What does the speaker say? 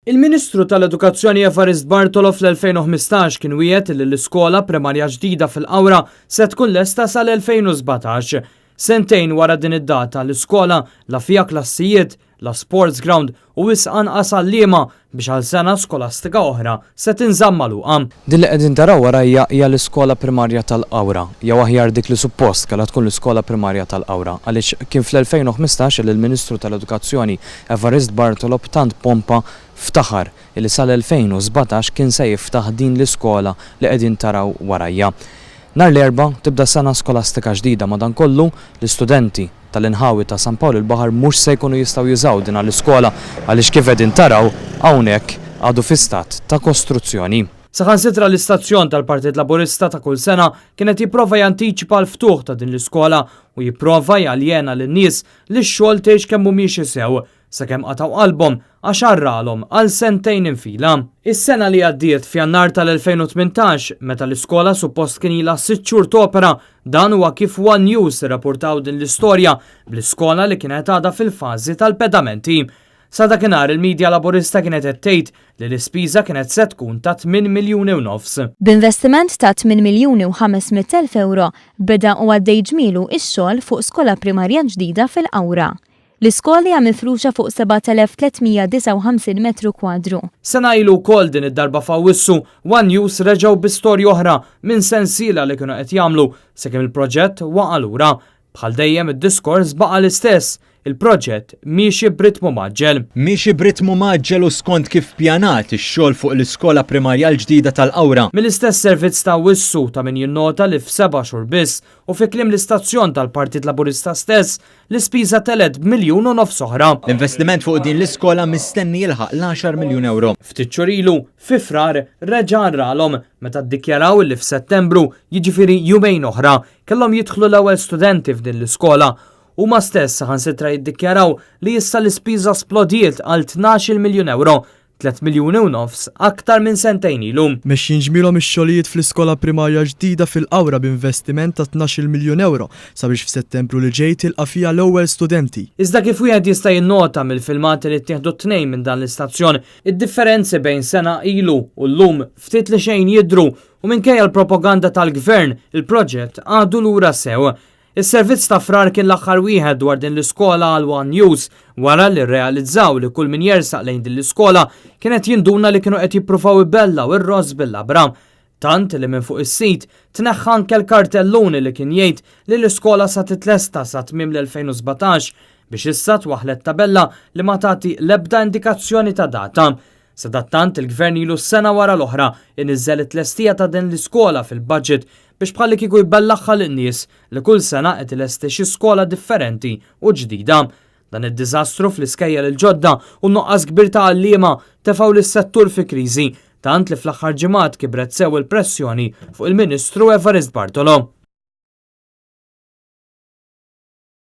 Il-Ministru tal-Edukazzjoni Evarist Bartolo fl-2015 kien wiegħed li l-iskola primarja ġdida fil-Qawra se tkun lesta sal-2017. Sentejn wara din id-data l-iskola la fija klassijiet, la sports ground u wisqan għal-liema biex għal sena skolastika oħra se tinżamm magħluqa. Din li qegħdin taraw wara hija l-iskola primarja tal-Qawra. Jew aħjar dik li suppost kellha tkun l-iskola primarja tal-Qawra għaliex kien fl-2015 li l-Ministru tal-Edukazzjoni Evarist Bartolo b'tant pompa ftaħar li sal-2017 kien se jiftaħ din l-iskola li qegħdin taraw warajja. Nhar l-erba' tibda sena skolastika ġdida madankollu l-istudenti tal-inħawi ta' San Pawl il-Baħar mhux se jkunu jistgħu jużaw din għall-iskola għaliex kif qegħdin taraw hawnhekk għadu fi stat ta' kostruzzjoni. Saħansitra l-istazzjon tal-Partit Laburista ta' kull sena kienet jipprova jantiċipa l-ftuħ ta' din l-iskola u jipprova jaljena lin-nies li x-xogħol tgħix kemm mhumiex isew sakemm qataw qalbhom għax għarralhom għal sentejn infila. Is-sena li għaddiet f'Jannar tal-2018 meta l-iskola suppost kien ilha 6 xhur topera, dan huwa kif One News irrapportaw din l-istorja bl-iskola li kienet għadha fil-fażi tal-pedamenti. Sa dakinhar il-Midja Laburista kienet qed tgħid li l-ispiża kienet se tkun ta' 8 miljuni u nofs. B'investiment ta' 8 miljuni u 500,000 euro beda u għaddej ġmielu x-xogħol fuq skola primarja ġdida fil-Qawra. L-iskola hija mifruxa fuq 7,359 metru kwadru. Sena ilu wkoll din id-darba f'Awwissu One News reġgħu bi storja oħra minn sensiela li kienu qed jagħmlu sakemm il-proġett waqa' lura. Bħal dejjem id-diskors baqa' l-istess. Il-proġett miexi b'ritmu maġġel. Miexi b'ritmu maġġel u skont kif pjanat ix-xogħol fuq l-iskola primarja l-ġdida tal-Qawra. Mill-istess servizz ta' Wissu ta' min jinnota li f'7 xhur biss u fi kliem l-istazzjon tal-Partit Laburista stess l-ispiża telet b'1,5 miljun oħra. L-investiment fuq din l-iskola mistenni jilħaq l-10 miljun euro. Ftit xhur ilu fi frar reġa' rralhom meta ddikjaraw li f'Settembru, jiġifieri jumejn oħra, kellhom jidħlu l-ewwel studenti f'din l-iskola. Huma stess ħansitra jiddikjaraw li issa l-ispiża splodiet għal 12 miljun euro, 3 miljuni u nofs aktar minn sentejn ilu. Mexxin ġmielhom ix-xogħlijiet fl-iskola primarja ġdida fil-Qawra b'investiment ta' 12 miljun euro sabiex f'Settembru li ġej tilqa' fiha l-ewwel studenti. Iżda kif wieħed jista' jinnota mill-filmati li ttieħdu t-tnejn minn dan l-istazzjon, id-differenzi bejn sena ilu u llum ftit li xejn jidhru u minkejja l-propaganda tal-gvern il-proġett għadu lura sew. Is-servizz ta' frar kien l-aħħar wieħed dwar din l-iskola għal One News wara li rrealizzaw li kull min jersaq lejn din l-iskola kienet jinduna li kienu qed jippruvaw ibellaw ir-ross bil-labra. Tant li minn fuq is-sit tneħħa anke l-kartelluni li kien jgħid li l-iskola sa titlesta sa tmiem l-2017 biex issa twaħlet tabella li ma tagħti l-ebda indikazzjoni ta' data. Sadattant il-gvern ilu s-sena wara l-oħra inniżżel it-tlestija ta' din l-iskola fil-budget biex bħalli kieku jbellaħħa lin-nies li kull sena qed ilesti xi skola differenti u ġdida. Dan id-diżastru fl-iskejjel il-ġodda u nuqqas kbir ta' għalliema tefgħu lis-settur fi kriżi, tant li fl-aħħar ġimgħat kibret sew il-pressjoni fuq il-Ministru Evarist Bartolo.